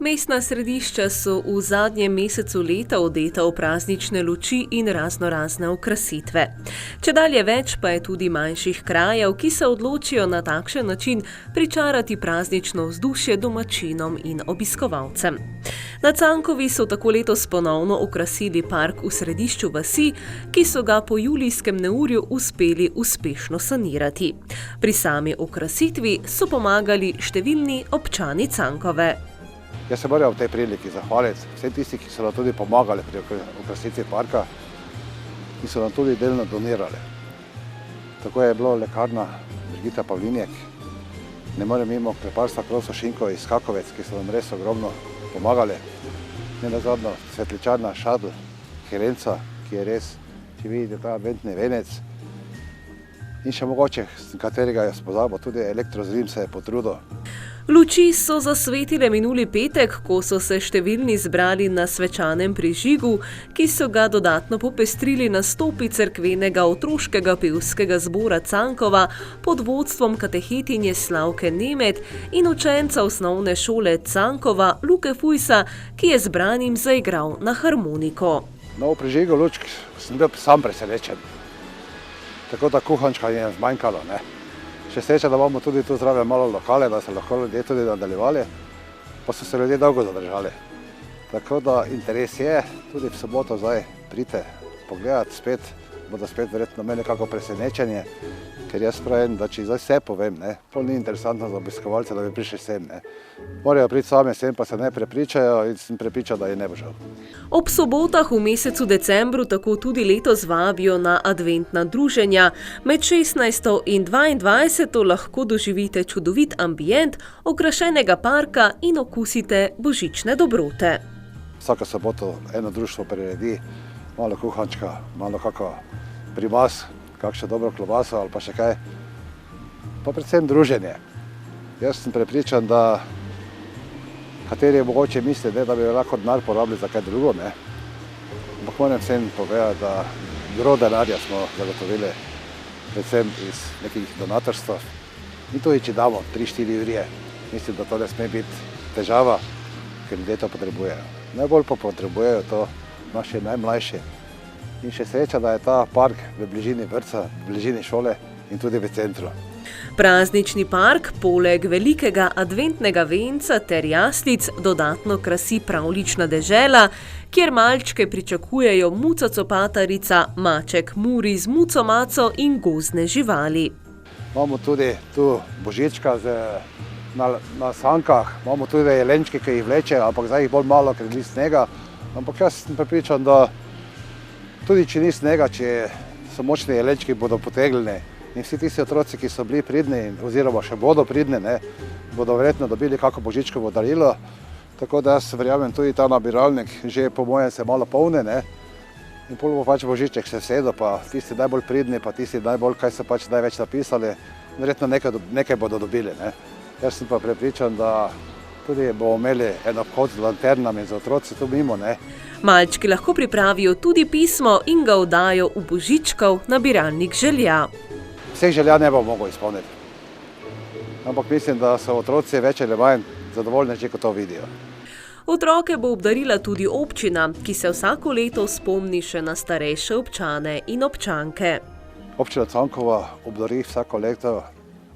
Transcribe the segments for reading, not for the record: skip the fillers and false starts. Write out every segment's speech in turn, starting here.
Mestna središča so v zadnjem mesecu leta odeta v praznične luči in raznorazne okrasitve. Čedalje več pa je tudi manjših krajev, ki se odločijo na takšen način pričarati praznično vzdušje domačinom in obiskovalcem. Na Cankovi so tako letos ponovno okrasili park v središču vasi, ki so ga po julijskem neurju uspeli uspešno sanirati. Pri sami okrasitvi so pomagali številni občani Cankove. Jaz se moram v tej priliki zahvaliti vsem tisti, ki so nam tudi pomagali pri okrasitvi parka in so nam tudi delno donirali. Tako je bilo lekarna Brigita Pavlinjek, ne morem mimo kleparstva Kroso Šinko iz Kakovec, ki so nam res ogromno pomagali. Nenazadnje svetličarna Šadl Herenca, ki je res, če vidite ta adventni venec. In še mogoče, katerega je spozabil, tudi Elektrozrim se je potrudil. Luči so zasvetile minuli petek, ko so se številni zbrali na svečanem prižigu, ki so ga dodatno popestrili nastopi cerkvenega otroškega pevskega zbora Cankova pod vodstvom katehetinje Slavke Nemet in učenca osnovne šole Cankova Luke Fujsa, ki je zbranim zaigral na harmoniko. No, v prižigu lučk sem bil sam presenečen. Tako da kuhančka je zmanjkalo, ne. Še sreča, da imamo tudi tu zraven malo lokale, da se lahko ljudje tudi nadaljevali, pa so se ljudje dolgo zadržali. Tako da interes je, tudi v soboto zdaj pridite pogledati spet, bodo spet verjetno imeli kako presenečenje, ker jaz pravim, da če zdaj vse povem, ne, pol ni interesantno za obiskovalce, da bi prišli sem, ne. Morajo priti sami sem, pa se ne prepričajo in sem prepričal, da je ne bo žal. Ob sobotah v mesecu decembru tako tudi letos vabijo na adventna druženja. Med 16. in 22. lahko doživite čudovit ambient okrašenega parka in okusite božične dobrote. Vsako soboto eno društvo priredi, malo kuhančka, malo kako primaz, kakšno dobro klobaso ali pa še kaj, pa predvsem druženje. Jaz sem prepričan, da kateri mogoče misli, da bi lahko denar porabili za kaj drugo, ne. Ampak moram vsem povedati, da gro denarja smo zagotovili, predvsem iz nekih donatorstv. In tudi, če damo 3-4 jurje, mislim, da to ne sme biti težava, ker ljudje to potrebujejo. Najbolj pa potrebujejo to naši najmlajši. In še sreča, da je ta park v bližini vrtca, v bližini šole in tudi v centru. Praznični park poleg velikega adventnega venca ter jaslic dodatno krasi pravljična dežela, kjer malčke pričakujejo Muca Copatarica, maček Muri z Muco Maco in gozdne živali. Imamo tudi tu božička na sankah, imamo tudi jelenčke, ki jih vlečejo, ampak zdaj jih bolj malo, ker ni snega. Ampak jaz sem prepričan, da tudi če ni snega, če so močni jelenčki, bodo potegnjeni. In vsi tisti otroci, ki so bili pridni oziroma še bodo pridni, ne, bodo verjetno dobili kako božičkovo darilo. Tako da jaz verjamem, tudi ta nabiralnik že po mojem se malo polni, ne. In pol bo pač božiček se vsedel, pa tisti najbolj pridni, pa tisti najbolj, kaj so pač največ napisali, verjetno nekaj bodo dobili, ne. Jaz sem pa prepričan, da tudi bomo imeli en obhod z lanternami za otroci tu mimo, ne. Malčki lahko pripravijo tudi pismo in ga oddajo v božičkov nabiralnik želja. Vseh želja ne bom mogel izpolniti. Ampak mislim, da so otroci več ali manj zadovoljni, že ko to vidijo. Otroke bo obdarila tudi občina, ki se vsako leto spomni še na starejše občane in občanke. Občina Cankova obdari vsako leto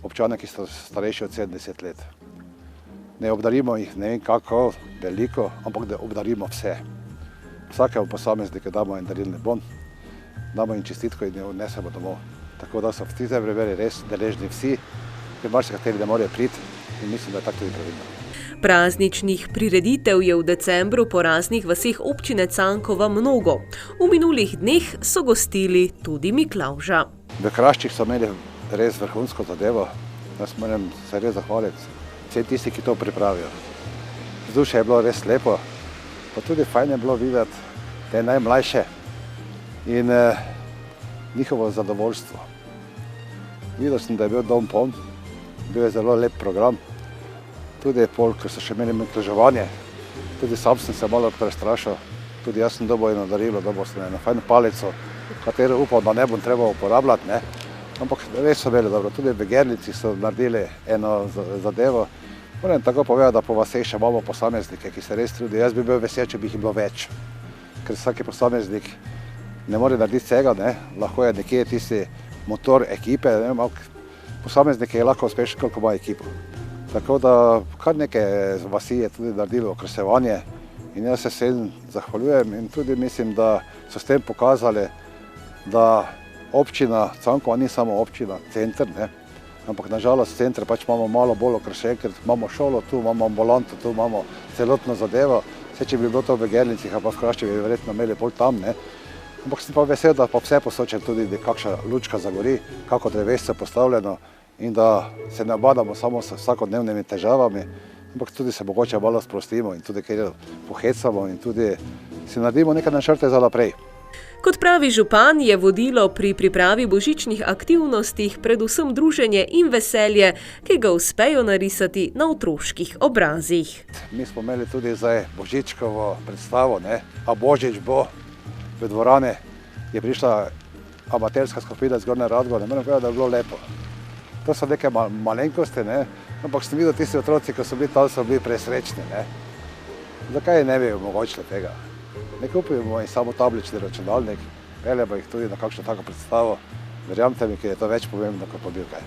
občane, ki so starejši od 70 let. Ne obdarimo jih ne vem kako veliko, ampak da obdarimo vse. Vsakemu posamezniku damo en darilni bon, damo jim čestitko in jo odnesemo domov. Tako da so v tem primeru res deležni vsi, ker marsikateri ne morejo priti in mislim, da je tako tudi pravilno. Prazničnih prireditev je v decembru po raznih vaseh občine Cankova mnogo. V minulih dneh so gostili tudi Miklavža. V Kraščih so imeli res vrhunsko zadevo. Jaz moram se res zahvaliti vsem tisti, ki to pripravijo. Vzdušje je bilo res lepo, pa tudi fajn je bilo videti te najmlajše in njihovo zadovoljstvo. Videl sem, da je bil dom poln, bil je zelo lep program. Tudi pol, ker so še imeli miklavževanje, tudi sam sem se malo prestrašil. Tudi jaz sem dobil eno darilo, dobil sem eno fajno palico, katero upam, da ne bom treba uporabljati, ne. Ampak res so imeli dobro. Tudi v Gerlici so naredili eno zadevo Moram tako povedati, da po vaseh še imamo posameznike, ki se res trudijo. Jaz bi bil vesel, če bi jih bilo več, ker vsaki posameznik ne more narediti vsega, ne. Lahko je nekje tisti motor ekipe, ne, ampak posameznik je lahko uspešen, koliko ima ekipo. Tako da kar nekaj vasi je tudi naredilo okrasevanje in jaz se vsem zahvaljujem in tudi mislim, da so s tem pokazali, da občina Cankova ni samo občina, center, ne, ampak nažalost center pač imamo malo bolj okrašen, ker imamo šolo tu, imamo ambulanto tu, imamo celotno zadevo. Vse, če bi bilo to v Gerlincih ali pa v Kraščevi, bi verjetno imeli bolj tam, ne. Ampak sem pa vesel, da pa vse posočen tudi kakšna lučka zagori, kako drevesce postavljeno in da se ne obadamo samo s vsakodnevnimi težavami, ampak tudi se mogoče malo sprostimo in tudi kaj pohecamo in tudi si naredimo nekaj načrte za naprej. Kot pravi župan, je vodilo pri pripravi božičnih aktivnostih predvsem druženje in veselje, ki ga uspejo narisati na otroških obrazih. Mi smo imeli tudi zdaj božičkovo predstavo, ne, a božič bo. V dvorane je prišla amaterska skupina iz Gornje Radgone, moram povedati, da je bilo lepo. To so neke malenkosti, ne, ampak sem videl tisti otroci, ki so bili tam, so bili presrečni, ne. Zakaj ne bi omogočili tega? Ne kupimo in samo tablični računalnik, peljemo jih tudi na kakšno tako predstavo. Verjamete mi, ki je to več pomembno kot pobilkaj.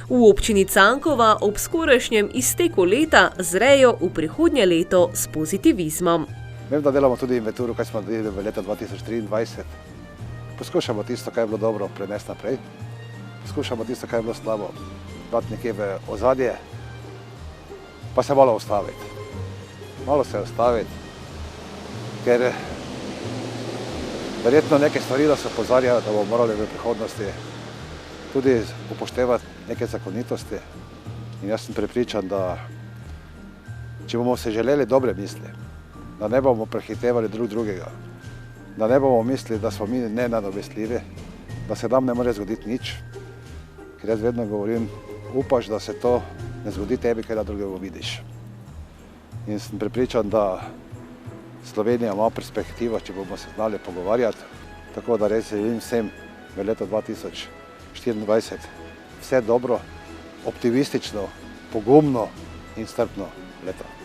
V občini Cankova ob skorajšnjem izteku leta zrejo v prihodnje leto s pozitivizmom. Vem, da delamo tudi inventuro, kaj smo naredili v leta 2023. Poskušamo tisto, kaj je bilo dobro, prenesti naprej. Poskušamo tisto, kaj je bilo slabo, dati nekje v ozadje, pa se malo ustaviti. Malo se ustaviti, ker verjetno neke stvari nas opozarjajo, da bomo morali v prihodnosti tudi upoštevati neke zakonitosti. In jaz sem prepričan, da če bomo se želeli dobre misli, da ne bomo prehitevali drugega, da ne bomo mislili, da smo mi nenadomestljivi, da se nam ne more zgoditi nič, ker jaz vedno govorim, upaš, da se to ne zgodi tebi, kaj da drugega vidiš. In sem prepričan, da Slovenija ima perspektivo, če bomo se znali pogovarjati, tako da res želim vsem v letu 2024 vse dobro, optimistično, pogumno in strpno leto.